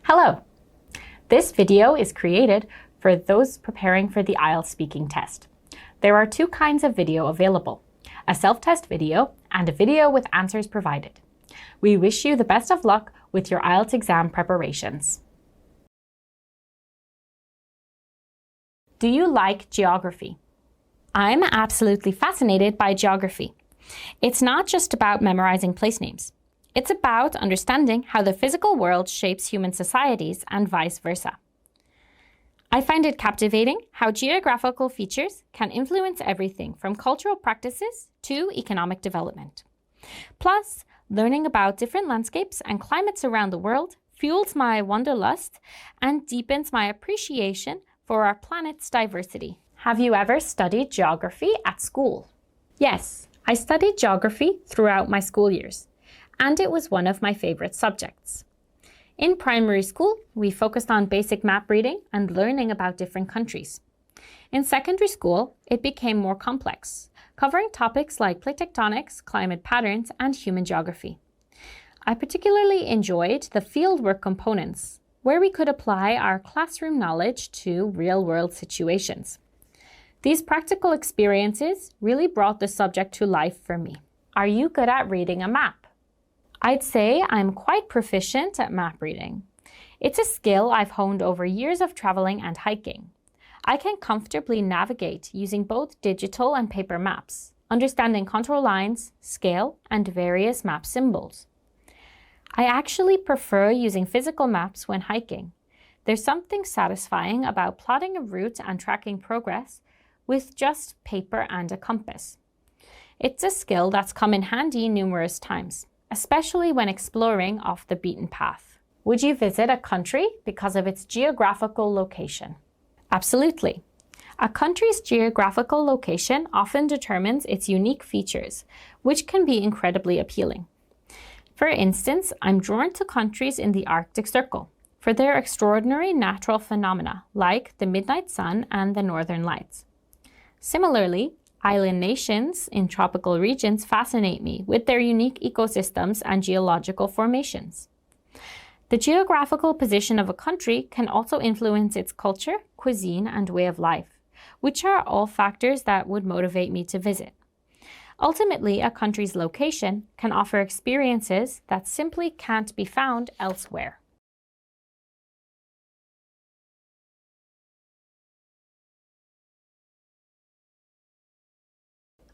Hello! This video is created for those preparing for the IELTS speaking test. There are two kinds of video available, a self-test video and a video with answers provided. We wish you the best of luck with your IELTS exam preparations. Do you like geography? I'm absolutely fascinated by geography. It's not just about memorizing place names. It's about understanding how the physical world shapes human societies and vice versa. I find it captivating how geographical features can influence everything from cultural practices to economic development. Plus, learning about different landscapes and climates around the world fuels my wanderlust and deepens my appreciation for our planet's diversity. Have you ever studied geography at school? Yes, I studied geography throughout my school years, and it was one of my favorite subjects. In primary school, we focused on basic map reading and learning about different countries. In secondary school, it became more complex, covering topics like plate tectonics, climate patterns, and human geography. I particularly enjoyed the fieldwork components, where we could apply our classroom knowledge to real-world situations. These practical experiences really brought the subject to life for me. Are you good at reading a map? I'd say I'm quite proficient at map reading. It's a skill I've honed over years of traveling and hiking. I can comfortably navigate using both digital and paper maps, understanding contour lines, scale, and various map symbols. I actually prefer using physical maps when hiking. There's something satisfying about plotting a route and tracking progress with just paper and a compass. It's a skill that's come in handy numerous times, especially when exploring off the beaten path. Would you visit a country because of its geographical location? Absolutely. A country's geographical location often determines its unique features, which can be incredibly appealing. For instance, I'm drawn to countries in the Arctic Circle for their extraordinary natural phenomena like the midnight sun and the northern lights. Similarly, island nations in tropical regions fascinate me with their unique ecosystems and geological formations. The geographical position of a country can also influence its culture, cuisine, and way of life, which are all factors that would motivate me to visit. Ultimately, a country's location can offer experiences that simply can't be found elsewhere.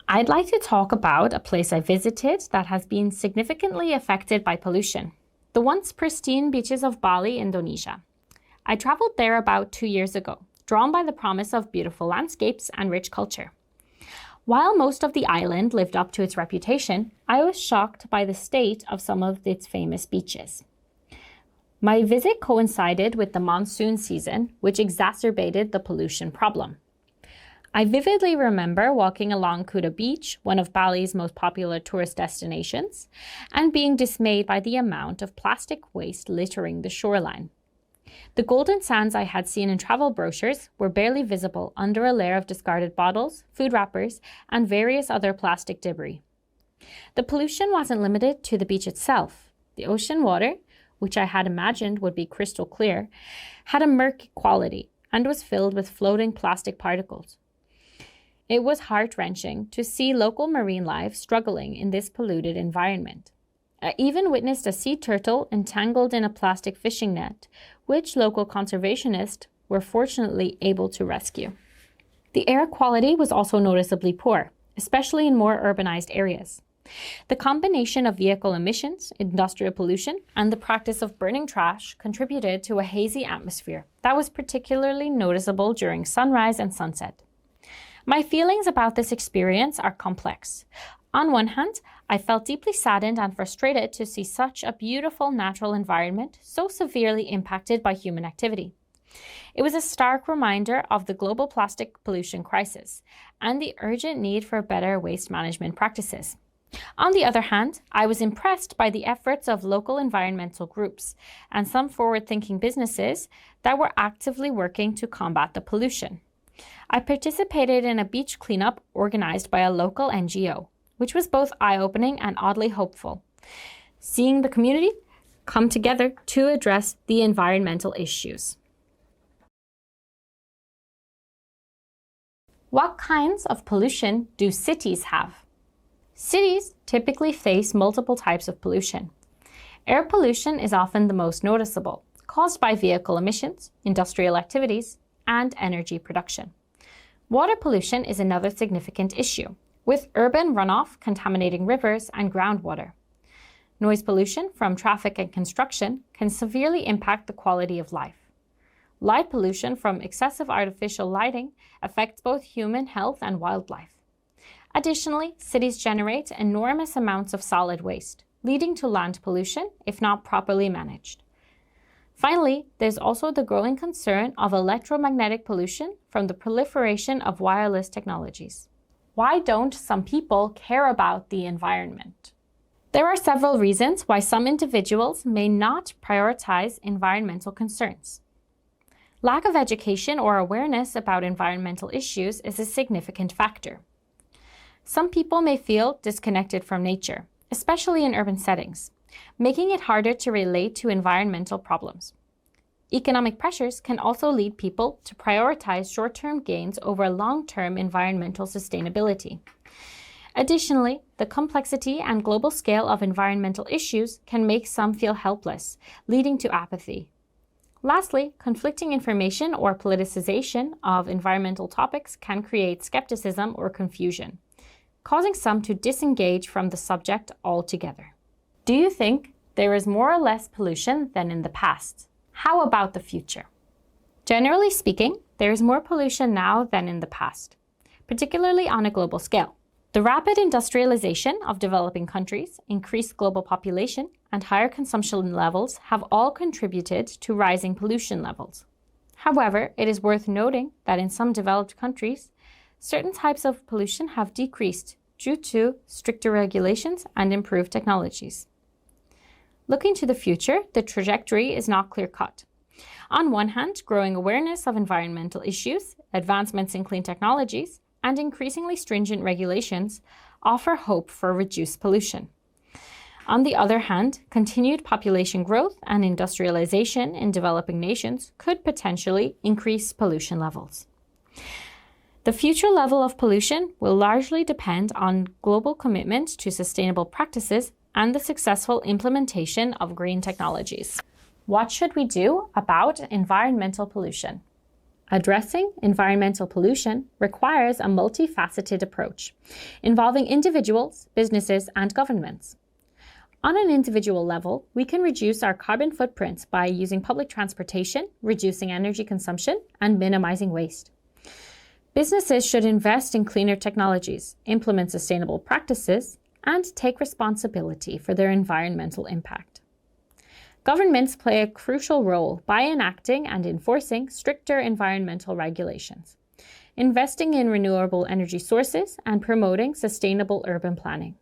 I'd like to talk about a place I visited that has been significantly affected by pollution, the once pristine beaches of Bali, Indonesia. I traveled there about 2 years ago, drawn by the promise of beautiful landscapes and rich culture. While most of the island lived up to its reputation, I was shocked by the state of some of its famous beaches. My visit coincided with the monsoon season, which exacerbated the pollution problem. I vividly remember walking along Kuta Beach, one of Bali's most popular tourist destinations, and being dismayed by the amount of plastic waste littering the shoreline. The golden sands I had seen in travel brochures were barely visible under a layer of discarded bottles, food wrappers, and various other plastic debris. The pollution wasn't limited to the beach itself. The ocean water, which I had imagined would be crystal clear, had a murky quality and was filled with floating plastic particles. It was heart-wrenching to see local marine life struggling in this polluted environment. I even witnessed a sea turtle entangled in a plastic fishing net, which local conservationists were fortunately able to rescue. The air quality was also noticeably poor, especially in more urbanized areas. The combination of vehicle emissions, industrial pollution, and the practice of burning trash contributed to a hazy atmosphere that was particularly noticeable during sunrise and sunset. My feelings about this experience are complex. On one hand, I felt deeply saddened and frustrated to see such a beautiful natural environment so severely impacted by human activity. It was a stark reminder of the global plastic pollution crisis and the urgent need for better waste management practices. On the other hand, I was impressed by the efforts of local environmental groups and some forward-thinking businesses that were actively working to combat the pollution. I participated in a beach cleanup organized by a local NGO, which was both eye-opening and oddly hopeful. Seeing the community come together to address the environmental issues. What kinds of pollution do cities have? Cities typically face multiple types of pollution. Air pollution is often the most noticeable, caused by vehicle emissions, industrial activities, and energy production. Water pollution is another significant issue, with urban runoff contaminating rivers and groundwater. Noise pollution from traffic and construction can severely impact the quality of life. Light pollution from excessive artificial lighting affects both human health and wildlife. Additionally, cities generate enormous amounts of solid waste, leading to land pollution if not properly managed. Finally, there's also the growing concern of electromagnetic pollution from the proliferation of wireless technologies. Why don't some people care about the environment? There are several reasons why some individuals may not prioritize environmental concerns. Lack of education or awareness about environmental issues is a significant factor. Some people may feel disconnected from nature, especially in urban settings, making it harder to relate to environmental problems. Economic pressures can also lead people to prioritize short-term gains over long-term environmental sustainability. Additionally, the complexity and global scale of environmental issues can make some feel helpless, leading to apathy. Lastly, conflicting information or politicization of environmental topics can create skepticism or confusion, causing some to disengage from the subject altogether. Do you think there is more or less pollution than in the past? How about the future? Generally speaking, there is more pollution now than in the past, particularly on a global scale. The rapid industrialization of developing countries, increased global population, and higher consumption levels have all contributed to rising pollution levels. However, it is worth noting that in some developed countries, certain types of pollution have decreased due to stricter regulations and improved technologies. Looking to the future, the trajectory is not clear-cut. On one hand, growing awareness of environmental issues, advancements in clean technologies, and increasingly stringent regulations offer hope for reduced pollution. On the other hand, continued population growth and industrialization in developing nations could potentially increase pollution levels. The future level of pollution will largely depend on global commitment to sustainable practices and the successful implementation of green technologies. What should we do about environmental pollution? Addressing environmental pollution requires a multifaceted approach, involving individuals, businesses, and governments. On an individual level, we can reduce our carbon footprint by using public transportation, reducing energy consumption, and minimizing waste. Businesses should invest in cleaner technologies, implement sustainable practices, and take responsibility for their environmental impact. Governments play a crucial role by enacting and enforcing stricter environmental regulations, investing in renewable energy sources, and promoting sustainable urban planning.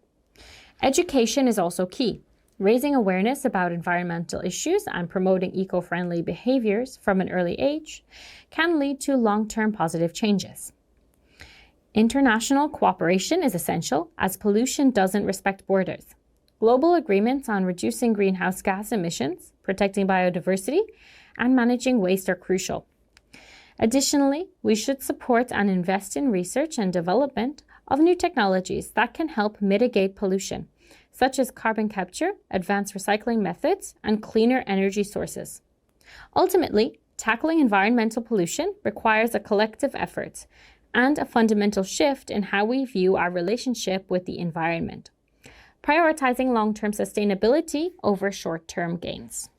Education is also key. Raising awareness about environmental issues and promoting eco-friendly behaviors from an early age can lead to long-term positive changes. International cooperation is essential as pollution doesn't respect borders. Global agreements on reducing greenhouse gas emissions, protecting biodiversity, and managing waste are crucial. Additionally, we should support and invest in research and development of new technologies that can help mitigate pollution, such as carbon capture, advanced recycling methods, and cleaner energy sources. Ultimately, tackling environmental pollution requires a collective effort and a fundamental shift in how we view our relationship with the environment, prioritizing long-term sustainability over short-term gains.